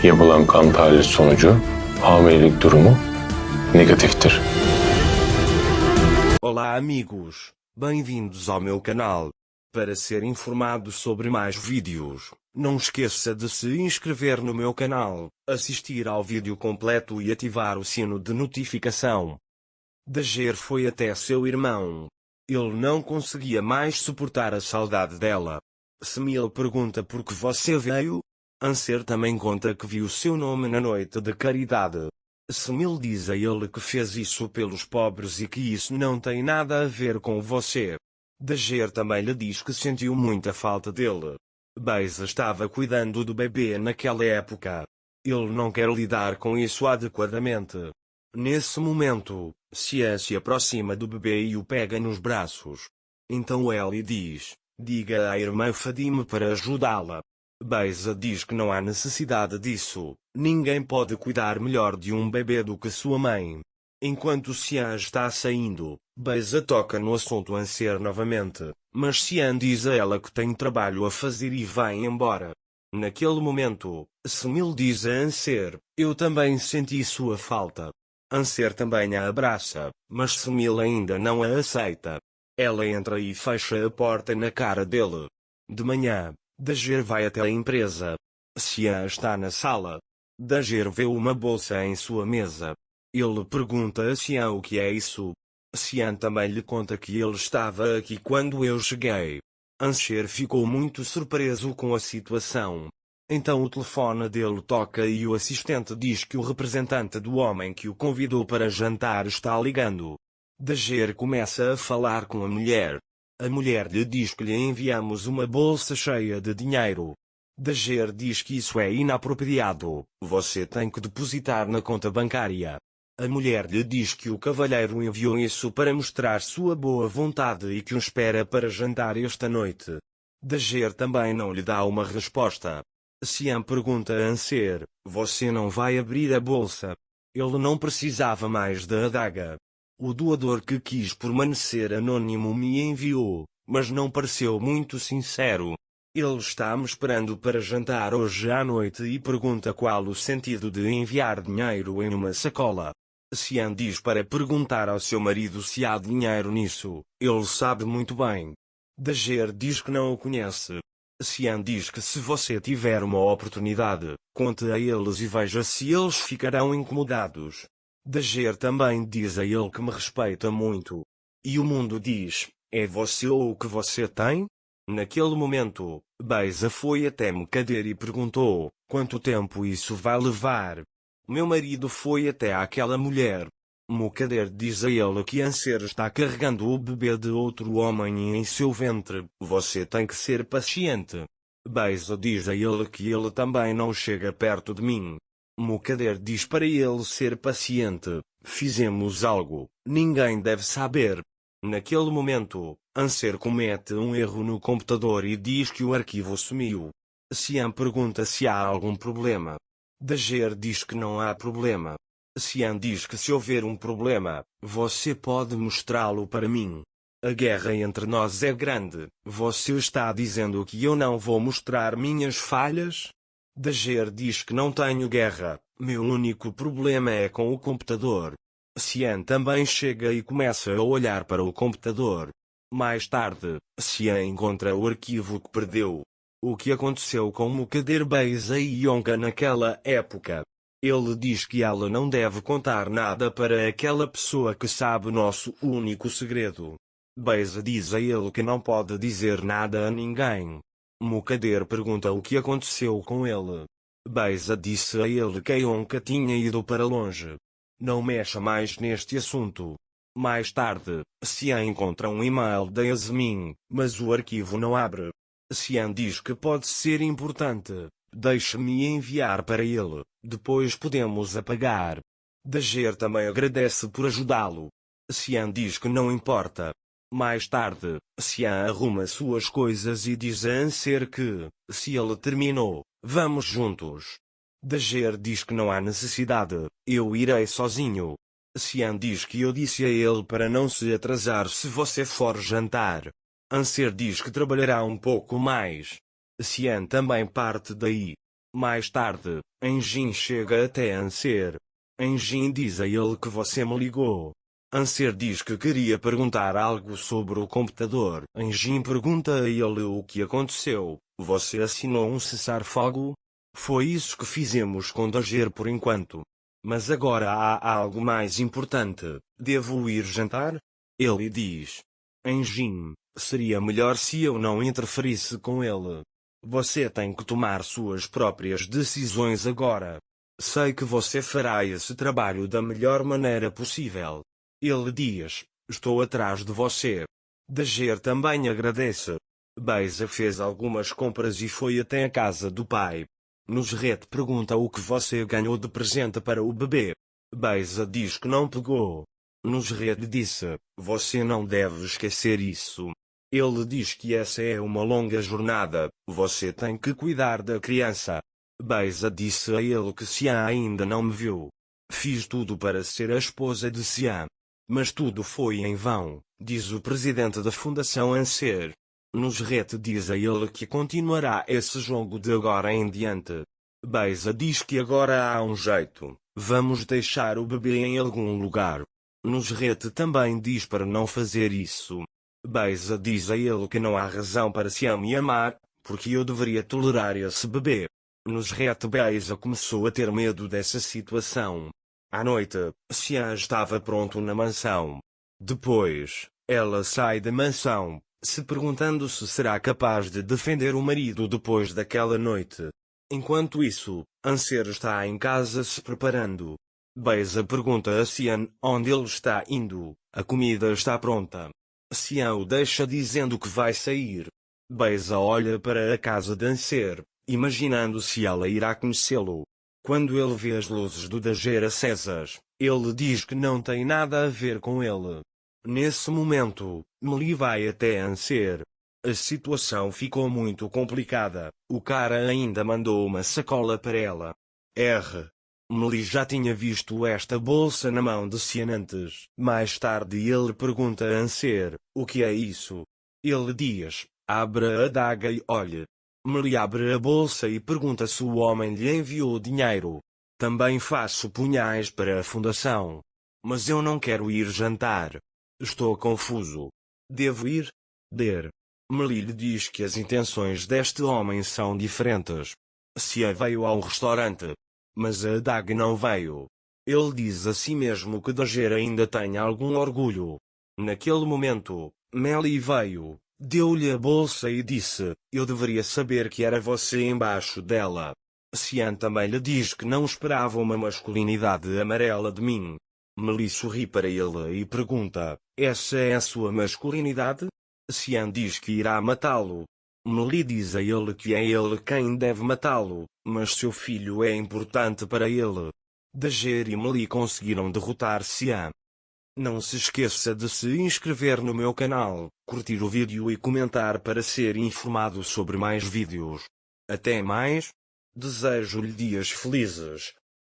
Yapılan kan tahlili sonucu hamilelik durumu negatiftir. Olá amigos, bem-vindos ao meu canal. Para ser informado sobre mais vídeos, não esqueça de se inscrever no meu canal, assistir ao vídeo completo e ativar o sino de notificação. Dager foi até seu irmão. Ele não conseguia mais suportar a saudade dela. Semil pergunta por que você veio? Anser também conta que viu seu nome na noite de caridade. Semil diz a ele que fez isso pelos pobres e que isso não tem nada a ver com você. Dager também lhe diz que sentiu muita falta dele. Beisa estava cuidando do bebê naquela época. Ele não quer lidar com isso adequadamente. Nesse momento, Xian se aproxima do bebê e o pega nos braços. Então Ellie diz: diga à irmã Fadime para ajudá-la. Beisa diz que não há necessidade disso, ninguém pode cuidar melhor de um bebê do que sua mãe. Enquanto Xian está saindo, Beisa toca no assunto Anser novamente, mas Xian diz a ela que tem trabalho a fazer e vai embora. Naquele momento, Semil diz a Anser: eu também senti sua falta. Anser também a abraça, mas Semil ainda não a aceita. Ela entra e fecha a porta na cara dele. De manhã, Dager vai até a empresa. Xian está na sala. Dager vê uma bolsa em sua mesa. Ele pergunta a Xian o que é isso. Xian também lhe conta que ele estava aqui quando eu cheguei. Anser ficou muito surpreso com a situação. Então o telefone dele toca e o assistente diz que o representante do homem que o convidou para jantar está ligando. Dager começa a falar com a mulher. A mulher lhe diz que lhe enviamos uma bolsa cheia de dinheiro. Dager diz que isso é inapropriado, você tem que depositar na conta bancária. A mulher lhe diz que o cavalheiro enviou isso para mostrar sua boa vontade e que o espera para jantar esta noite. Dager também não lhe dá uma resposta. Xian pergunta a Anser: você não vai abrir a bolsa? Ele não precisava mais da adaga. O doador que quis permanecer anônimo me enviou, mas não pareceu muito sincero. Ele está me esperando para jantar hoje à noite e pergunta qual o sentido de enviar dinheiro em uma sacola. Xian diz para perguntar ao seu marido se há dinheiro nisso, ele sabe muito bem. Dager diz que não o conhece. Xian diz que se você tiver uma oportunidade, conte a eles e veja se eles ficarão incomodados. Dager também diz a ele que me respeita muito. E o mundo diz: é você ou o que você tem? Naquele momento, Beisa foi até Mukader e perguntou: quanto tempo isso vai levar? Meu marido foi até àquela mulher. Mukader diz a ele que Anser está carregando o bebê de outro homem em seu ventre, você tem que ser paciente. Beisa diz a ele que ele também não chega perto de mim. Mukader diz para ele ser paciente, fizemos algo, ninguém deve saber. Naquele momento, Anser comete um erro no computador e diz que o arquivo sumiu. Xian pergunta se há algum problema. Dager diz que não há problema. Xian diz que se houver um problema, você pode mostrá-lo para mim. A guerra entre nós é grande, você está dizendo que eu não vou mostrar minhas falhas? Dager diz que não tenho guerra, meu único problema é com o computador. Xian também chega e começa a olhar para o computador. Mais tarde, Xian encontra o arquivo que perdeu. O que aconteceu com Mukader, Beisa e Yonka naquela época? Ele diz que ela não deve contar nada para aquela pessoa que sabe nosso único segredo. Beisa diz a ele que não pode dizer nada a ninguém. Mukader pergunta o que aconteceu com ele. Beisa disse a ele que Yonka tinha ido para longe. Não mexa mais neste assunto. Mais tarde, Xian encontra um e-mail da Yasmin, mas o arquivo não abre. Xian diz que pode ser importante. Deixe-me enviar para ele, depois podemos apagar. Dager também agradece por ajudá-lo. Xian diz que não importa. Mais tarde, Xian arruma suas coisas e diz a Anser que, se ele terminou, vamos juntos. Dager diz que não há necessidade, eu irei sozinho. Xian diz que eu disse a ele para não se atrasar se você for jantar. Anser diz que trabalhará um pouco mais. Xian também parte daí. Mais tarde, Engin chega até Anser. Engin diz a ele que você me ligou. Anser diz que queria perguntar algo sobre o computador. Engin pergunta a ele o que aconteceu. Você assinou um cessar-fogo? Foi isso que fizemos com Dager por enquanto. Mas agora há algo mais importante. Devo ir jantar? Ele diz. Engin, seria melhor se eu não interferisse com ele. Você tem que tomar suas próprias decisões agora. Sei que você fará esse trabalho da melhor maneira possível. Ele diz, estou atrás de você. Dager também agradece. Beza fez algumas compras e foi até a casa do pai. Nusret pergunta o que você ganhou de presente para o bebê. Beza diz que não pegou. Nusret disse, você não deve esquecer isso. Ele diz que essa é uma longa jornada, você tem que cuidar da criança. Beza disse a ele que Sian ainda não me viu. Fiz tudo para ser a esposa de Sian. Mas tudo foi em vão, diz o presidente da Fundação Anser. Nusret diz a ele que continuará esse jogo de agora em diante. Beza diz que agora há um jeito, vamos deixar o bebê em algum lugar. Nusret também diz para não fazer isso. Beza diz a ele que não há razão para Sian me amar, porque eu deveria tolerar esse bebê. Nusret Beza começou a ter medo dessa situação. À noite, Sian estava pronto na mansão. Depois, ela sai da mansão, se perguntando se será capaz de defender o marido depois daquela noite. Enquanto isso, Anser está em casa se preparando. Beza pergunta a Sian onde ele está indo. A comida está pronta. Sian o deixa dizendo que vai sair. Beza olha para a casa de Anser, imaginando se ela irá conhecê-lo. Quando ele vê as luzes do Dager acesas, ele diz que não tem nada a ver com ele. Nesse momento, Meli vai até Anser. A situação ficou muito complicada. O cara ainda mandou uma sacola para ela. Meli já tinha visto esta bolsa na mão de Sian antes. Mais tarde ele pergunta a Anser, o que é isso? Ele diz, abre a adaga e olhe. Meli abre a bolsa e pergunta se o homem lhe enviou dinheiro. Também faço punhais para a fundação. Mas eu não quero ir jantar. Estou confuso. Devo ir? Meli lhe diz que as intenções deste homem são diferentes. Sian veio ao restaurante. Mas a Dag não veio. Ele diz a si mesmo que Dager ainda tem algum orgulho. Naquele momento, Meli veio, deu-lhe a bolsa e disse, eu deveria saber que era você embaixo dela. Sian também lhe diz que não esperava uma masculinidade amarela de mim. Meli sorri para ele e pergunta, essa é a sua masculinidade? Sian diz que irá matá-lo. Meli diz a ele que é ele quem deve matá-lo, mas seu filho é importante para ele. Dager e Meli conseguiram derrotar Sian. Não se esqueça de se inscrever no meu canal, curtir o vídeo e comentar para ser informado sobre mais vídeos. Até mais. Desejo-lhe dias felizes.